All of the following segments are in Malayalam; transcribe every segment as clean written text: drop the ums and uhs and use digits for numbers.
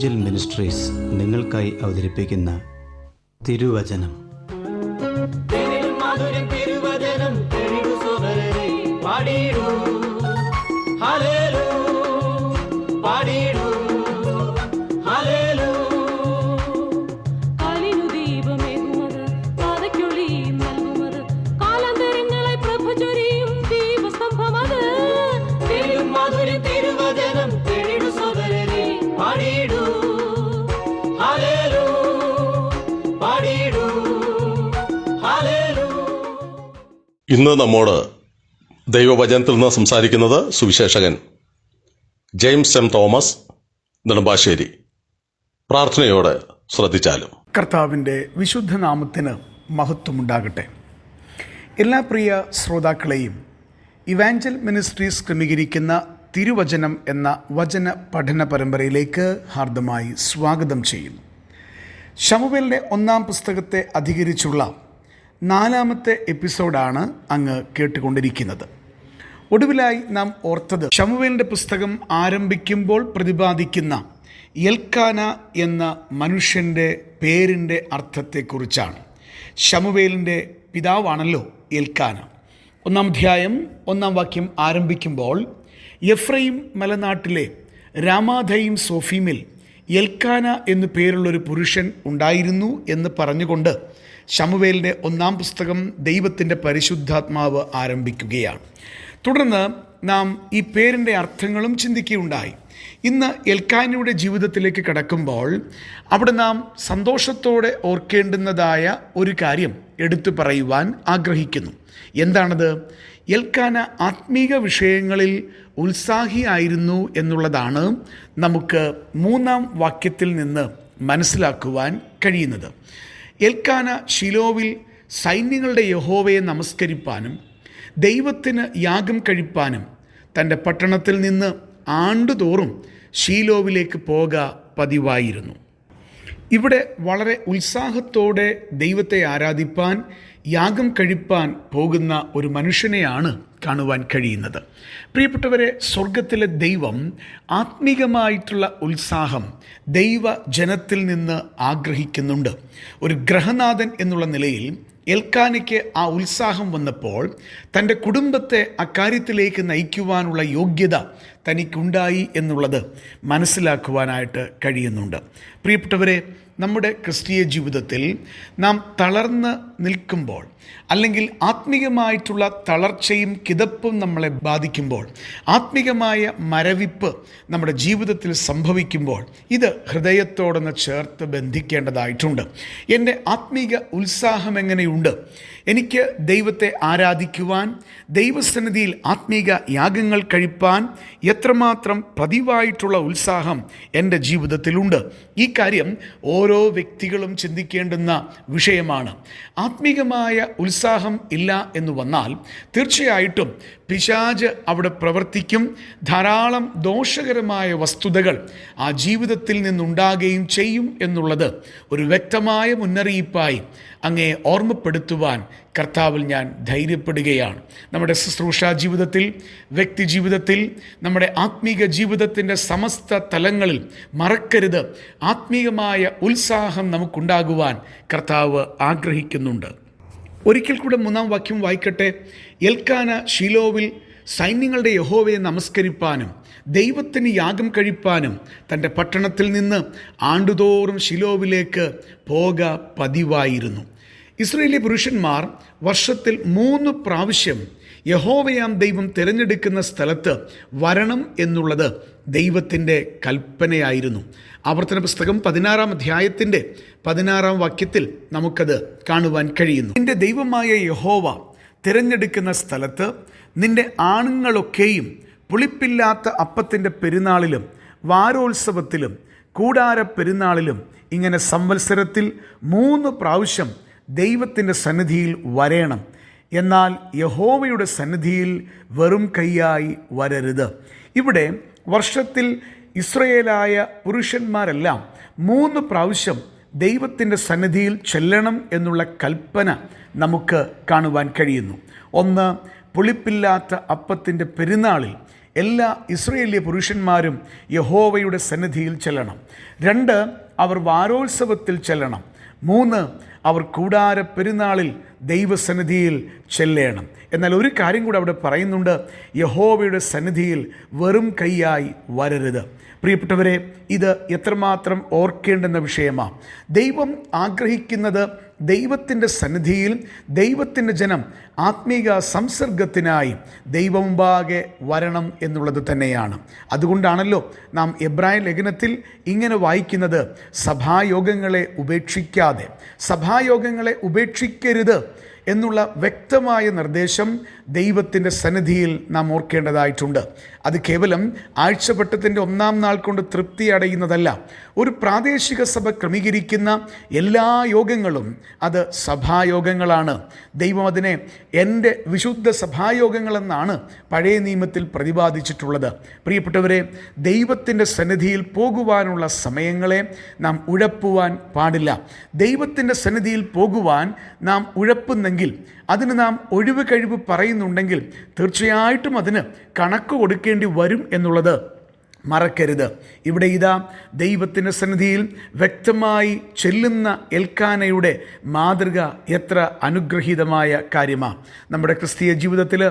ഇവാഞ്ചൽ മിനിസ്ട്രീസ് നിങ്ങൾക്കായി അവതരിപ്പിക്കുന്ന തിരുവചനം. ഇന്ന് നമ്മോട് ദൈവവചനത്തിൽ നിന്ന് സംസാരിക്കുന്നത് Suviseshakan James M Thomas Nedumbassery. പ്രാർത്ഥനയോടെ ശ്രദ്ധിച്ചാലും. കർത്താവിൻ്റെ വിശുദ്ധ നാമത്തിന് മഹത്വമുണ്ടാകട്ടെ. എല്ലാ പ്രിയ ശ്രോതാക്കളെയും ഇവാഞ്ചൽ മിനിസ്ട്രീസ് ക്രമീകരിക്കുന്ന തിരുവചനം എന്ന വചന പഠന പരമ്പരയിലേക്ക് ഹാർദമായി സ്വാഗതം ചെയ്യുന്നു. ശമൂവേലിൻ്റെ 1-ാം പുസ്തകത്തെ അധികരിച്ചുള്ള 4-ാമത്തെ എപ്പിസോഡാണ് അങ്ങ് കേട്ടുകൊണ്ടിരിക്കുന്നത്. ഒടുവിലായി നാം ഓർത്തത് ശമൂവേലിൻ്റെ പുസ്തകം ആരംഭിക്കുമ്പോൾ പ്രതിപാദിക്കുന്ന എൽക്കാന എന്ന മനുഷ്യൻ്റെ പേരിൻ്റെ അർത്ഥത്തെക്കുറിച്ചാണ്. ശമൂവേലിൻ്റെ പിതാവാണല്ലോ എൽക്കാന. 1-ാം അധ്യായം 1-ാം വാക്യം ആരംഭിക്കുമ്പോൾ എഫ്രൈം മലനാട്ടിലെ രാമാഥയീം സോഫീമിൽ എൽക്കാന എന്നു പേരുള്ളൊരു പുരുഷൻ ഉണ്ടായിരുന്നു എന്ന് പറഞ്ഞുകൊണ്ട് ശമൂവേലിൻ്റെ 1-ാം പുസ്തകം ദൈവത്തിൻ്റെ പരിശുദ്ധാത്മാവ് ആരംഭിക്കുകയാണ്. തുടർന്ന് നാം ഈ പേരിൻ്റെ അർത്ഥങ്ങളും ചിന്തിക്കുകയുണ്ടായി. ഇന്ന് എൽക്കാനയുടെ ജീവിതത്തിലേക്ക് കടക്കുമ്പോൾ അവിടെ നാം സന്തോഷത്തോടെ ഓർക്കേണ്ടുന്നതായ ഒരു കാര്യം എടുത്തു പറയുവാൻ ആഗ്രഹിക്കുന്നു. എന്താണത്? എൽക്കാന ആത്മീക വിഷയങ്ങളിൽ ഉത്സാഹിയായിരുന്നു എന്നുള്ളതാണ് നമുക്ക് 3-ാം വാക്യത്തിൽ നിന്ന് മനസ്സിലാക്കുവാൻ കഴിയുന്നത്. എൽക്കാന ശിലോവിൽ സൈന്യങ്ങളുടെ യഹോവയെ നമസ്കരിപ്പാനും ദൈവത്തിന് യാഗം കഴിപ്പാനും തൻ്റെ പട്ടണത്തിൽ നിന്ന് ആണ്ടുതോറും ശീലോവിലേക്ക് പോക പതിവായിരുന്നു. ഇവിടെ വളരെ ഉത്സാഹത്തോടെ ദൈവത്തെ ആരാധിപ്പാൻ യാഗം കഴിപ്പാൻ പോകുന്ന ഒരു മനുഷ്യനെയാണ് കാണുവാൻ കഴിയുന്നത്. പ്രിയപ്പെട്ടവരെ, സ്വർഗത്തിലെ ദൈവം ആത്മീകമായിട്ടുള്ള ഉത്സാഹം ദൈവജനത്തിൽ നിന്ന് ആഗ്രഹിക്കുന്നുണ്ട്. ഒരു ഗ്രഹനാഥൻ എന്നുള്ള നിലയിൽ എൽക്കാനയ്ക്ക് ആ ഉത്സാഹം വന്നപ്പോൾ തൻ്റെ കുടുംബത്തെ അക്കാര്യത്തിലേക്ക് നയിക്കുവാനുള്ള യോഗ്യത തനിക്കുണ്ടായി എന്നുള്ളത് മനസ്സിലാക്കുവാനായിട്ട് കഴിയുന്നുണ്ട്. പ്രിയപ്പെട്ടവരെ, നമ്മുടെ ക്രിസ്തീയ ജീവിതത്തിൽ നാം തളർന്ന് നിൽക്കുമ്പോൾ, അല്ലെങ്കിൽ ആത്മീകമായിട്ടുള്ള തളർച്ചയും കിതപ്പും നമ്മളെ ബാധിക്കുമ്പോൾ, ആത്മീകമായ മരവിപ്പ് നമ്മുടെ ജീവിതത്തിൽ സംഭവിക്കുമ്പോൾ ഇത് ഹൃദയത്തോടൊന്ന് ചേർത്ത് ബന്ധിക്കേണ്ടതായിട്ടുണ്ട്. എൻ്റെ ആത്മീക ഉത്സാഹം എങ്ങനെയുണ്ട്? എനിക്ക് ദൈവത്തെ ആരാധിക്കുവാൻ, ദൈവസന്നിധിയിൽ ആത്മീക യാഗങ്ങൾ കഴിപ്പാൻ എത്രമാത്രം പതിവായിട്ടുള്ള ഉത്സാഹം എൻ്റെ ജീവിതത്തിലുണ്ട്? ഈ കാര്യം ഓരോ വ്യക്തികളും ചിന്തിക്കേണ്ടുന്ന വിഷയമാണ്. ആത്മീകമായ ഉത്സാഹം ഇല്ല എന്ന് വന്നാൽ തീർച്ചയായിട്ടും പിശാച് അവിടെ പ്രവർത്തിക്കും. ധാരാളം ദോഷകരമായ വസ്തുതകൾ ആ ജീവിതത്തിൽ നിന്നുണ്ടാകുകയും ചെയ്യും എന്നുള്ളത് ഒരു വ്യക്തമായ മുന്നറിയിപ്പായി അങ്ങേ ഓർമ്മപ്പെടുത്തുവാൻ കർത്താവിൽ ഞാൻ ധൈര്യപ്പെടുകയാണ്. നമ്മുടെ ശുശ്രൂഷാ ജീവിതത്തിൽ, വ്യക്തി ജീവിതത്തിൽ, നമ്മുടെ ആത്മീക ജീവിതത്തിൻ്റെ സമസ്ത തലങ്ങളിൽ മറക്കരുത്, ആത്മീകമായ ഉത്സാഹം നമുക്കുണ്ടാകുവാൻ കർത്താവ് ആഗ്രഹിക്കുന്നുണ്ട്. ഒരിക്കൽ കൂടെ 3-ാം വാക്യം വായിക്കട്ടെ. എൽക്കാന ശീലോവിൽ സൈന്യങ്ങളുടെ യഹോവയെ നമസ്കരിപ്പാനും ദൈവത്തിന് യാഗം കഴിപ്പാനും തൻ്റെ പട്ടണത്തിൽ നിന്ന് ആണ്ടുതോറും ശിലോവിലേക്ക് പോക പതിവായിരുന്നു. ഇസ്രായേലി പുരുഷന്മാർ വർഷത്തിൽ 3 പ്രാവശ്യം യഹോവയാം ദൈവം തിരഞ്ഞെടുക്കുന്ന സ്ഥലത്ത് വരണം എന്നുള്ളത് ദൈവത്തിൻ്റെ കൽപ്പനയായിരുന്നു. ആവർത്തന പുസ്തകം 16-ാം അധ്യായത്തിൻ്റെ 16-ാം വാക്യത്തിൽ നമുക്കത് കാണുവാൻ കഴിയുന്നു. നിന്റെ ദൈവമായ യഹോവ തിരഞ്ഞെടുക്കുന്ന സ്ഥലത്ത് നിന്റെ ആണുങ്ങളൊക്കെയും പുളിപ്പില്ലാത്ത അപ്പത്തിൻ്റെ പെരുന്നാളിലും വാരോത്സവത്തിലും കൂടാര പെരുന്നാളിലും ഇങ്ങനെ സംവത്സരത്തിൽ 3 പ്രാവശ്യം ദൈവത്തിൻ്റെ സന്നിധിയിൽ വരേണം. എന്നാൽ യഹോവയുടെ സന്നിധിയിൽ വെറും കൈയായി വരരുത്. ഇവിടെ വർഷത്തിൽ ഇസ്രായേലായ പുരുഷന്മാരെല്ലാം 3 പ്രാവശ്യം ദൈവത്തിൻ്റെ സന്നിധിയിൽ ചെല്ലണം എന്നുള്ള കൽപ്പന നമുക്ക് കാണുവാൻ കഴിയുന്നു. ഒന്ന്, പുളിപ്പില്ലാത്ത അപ്പത്തിൻ്റെ പെരുന്നാളിൽ എല്ലാ ഇസ്രയേലിയ പുരുഷന്മാരും യഹോവയുടെ സന്നിധിയിൽ ചെല്ലണം. 2, അവർ വാരോത്സവത്തിൽ ചെല്ലണം. 3, അവർ കൂടാര പെരുന്നാളിൽ ദൈവസന്നിധിയിൽ ചെല്ലണം. എന്നാൽ ഒരു കാര്യം കൂടെ അവിടെ പറയുന്നുണ്ട്, യഹോവയുടെ സന്നിധിയിൽ വെറും കൈയായി വരരുത്. പ്രിയപ്പെട്ടവരെ, ഇത് എത്രമാത്രം ഓർക്കേണ്ടുന്ന വിഷയമാണ്. ദൈവം ആഗ്രഹിക്കുന്നത് ദൈവത്തിൻ്റെ സന്നിധിയിൽ ദൈവത്തിൻ്റെ ജനം ആത്മീക സംസർഗത്തിനായി ദൈവമുമ്പാകെ വരണം എന്നുള്ളത് തന്നെയാണ്. അതുകൊണ്ടാണല്ലോ നാം എബ്രായ ലേഖനത്തിൽ ഇങ്ങനെ വായിക്കുന്നത്, സഭായോഗങ്ങളെ ഉപേക്ഷിക്കരുത് എന്നുള്ള വ്യക്തമായ നിർദ്ദേശം ദൈവത്തിൻ്റെ സന്നിധിയിൽ നാം ഓർക്കേണ്ടതായിട്ടുണ്ട്. അത് കേവലം ആഴ്ചവട്ടത്തിൻ്റെ 1-ാം നാൾ കൊണ്ട് തൃപ്തി അടയുന്നതല്ല. ഒരു പ്രാദേശിക സഭ ക്രമീകരിക്കുന്ന എല്ലാ യോഗങ്ങളും അത് സഭായോഗങ്ങളാണ്. ദൈവം അതിനെ എൻ്റെ വിശുദ്ധ സഭായോഗങ്ങളെന്നാണ് പഴയ നിയമത്തിൽ പ്രതിപാദിച്ചിട്ടുള്ളത്. പ്രിയപ്പെട്ടവരെ, ദൈവത്തിൻ്റെ സന്നിധിയിൽ പോകുവാനുള്ള സമയങ്ങളെ നാം ഉഴപ്പുവാൻ പാടില്ല. ദൈവത്തിൻ്റെ സന്നിധിയിൽ പോകുവാൻ നാം ഉഴപ്പുന്നെങ്കിൽ, അതിന് നാം ഒഴിവ് കഴിവ് പറയുന്നുണ്ടെങ്കിൽ തീർച്ചയായിട്ടും അതിന് കണക്ക് കൊടുക്കേണ്ടി വരും എന്നുള്ളത് മറക്കരുത്. ഇവിടെ ഇതാ ദൈവത്തിൻ്റെ സന്നിധിയിൽ വ്യക്തമായി ചെല്ലുന്ന എൽക്കാനയുടെ മാതൃക എത്ര അനുഗ്രഹീതമായ കാര്യമാണ്. നമ്മുടെ ക്രിസ്തീയ ജീവിതത്തിൽ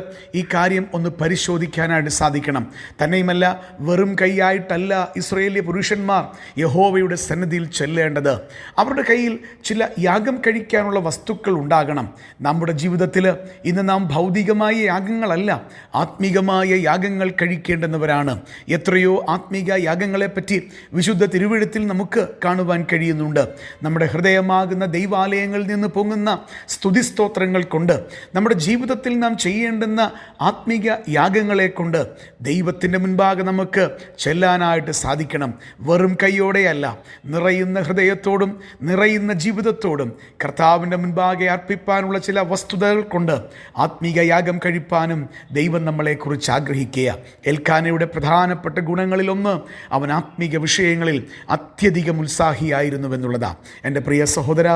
ഈ കാര്യം ഒന്ന് പരിശോധിക്കാനായിട്ട് സാധിക്കണം. തന്നെയുമല്ല, വെറും കൈയായിട്ടല്ല ഇസ്രായേലിയ പുരുഷന്മാർ യഹോവയുടെ സന്നിധിയിൽ ചെല്ലേണ്ടത്. അവരുടെ കയ്യിൽ ചില യാഗം കഴിക്കാനുള്ള വസ്തുക്കൾ ഉണ്ടാകണം. നമ്മുടെ ജീവിതത്തിൽ ഇന്ന് നാം ഭൗതികമായ യാഗങ്ങളല്ല, ആത്മീകമായ യാഗങ്ങൾ കഴിക്കേണ്ടുന്നവരാണ്. എത്രയോ ആത്മീക യാഗങ്ങളെപ്പറ്റി വിശുദ്ധ തിരുവെഴുത്തിൽ നമുക്ക് കാണുവാൻ കഴിയുന്നുണ്ട്. നമ്മുടെ ഹൃദയമാകുന്ന ദൈവാലയങ്ങളിൽ നിന്ന് പൊങ്ങുന്ന സ്തുതിസ്തോത്രങ്ങൾ കൊണ്ട്, നമ്മുടെ ജീവിതത്തിൽ നാം ചെയ്യേണ്ടുന്ന ആത്മീക യാഗങ്ങളെ കൊണ്ട് ദൈവത്തിൻ്റെ മുൻപാകെ നമുക്ക് ചെല്ലാനായിട്ട് സാധിക്കണം. വെറും കൈയോടെയല്ല, നിറയുന്ന ഹൃദയത്തോടും നിറയുന്ന ജീവിതത്തോടും കർത്താവിൻ്റെ മുൻപാകെ അർപ്പിപ്പാനുള്ള ചില വസ്തുതകൾ കൊണ്ട് ആത്മീക യാഗം കഴിപ്പാനും ദൈവം നമ്മളെക്കുറിച്ച് ആഗ്രഹിക്കുക. എൽക്കാനയുടെ പ്രധാനപ്പെട്ട ഗുണങ്ങളിലൊന്ന്, അവൻ ആത്മീക വിഷയങ്ങളിൽ അത്യധികം ഉത്സാഹിയായിരുന്നുവെന്നുള്ളതാണ്. എൻ്റെ പ്രിയ സഹോദര,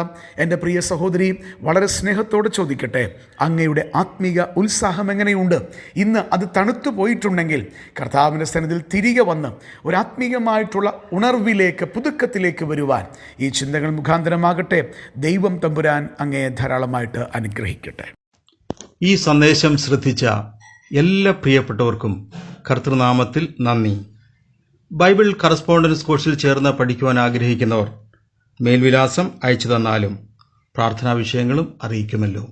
എൻ്റെ പ്രിയ സഹോദരി, വളരെ സ്നേഹത്തോടെ ചോദിക്കട്ടെ, അങ്ങയുടെ ആത്മീക ഉത്സാഹം എങ്ങനെയുണ്ട്? ഇന്ന് അത് തണുത്തു പോയിട്ടുണ്ടെങ്കിൽ കർത്താവിൻ്റെ സന്നിധിയിൽ തിരികെ വന്ന് ഒരു ആത്മീകമായിട്ടുള്ള ഉണർവിലേക്ക്, പുതുക്കത്തിലേക്ക് വരുവാൻ ഈ ചിന്തകൾ മുഖാന്തരമാകട്ടെ. ദൈവം തമ്പുരാൻ അങ്ങയെ ധാരാളമായിട്ട് അനുഗ്രഹിക്കട്ടെ. ഈ സന്ദേശം ശ്രദ്ധിച്ച എല്ലാ പ്രിയപ്പെട്ടവർക്കും കർത്തൃനാമത്തിൽ നന്ദി. ബൈബിൾ കറസ്പോണ്ടൻസ് കോഴ്സിൽ ചേർന്ന് പഠിക്കുവാൻ ആഗ്രഹിക്കുന്നവർ മേൽവിലാസം അയച്ചു തന്നാലും പ്രാർത്ഥനാ വിഷയങ്ങളും അറിയിക്കുമല്ലോ.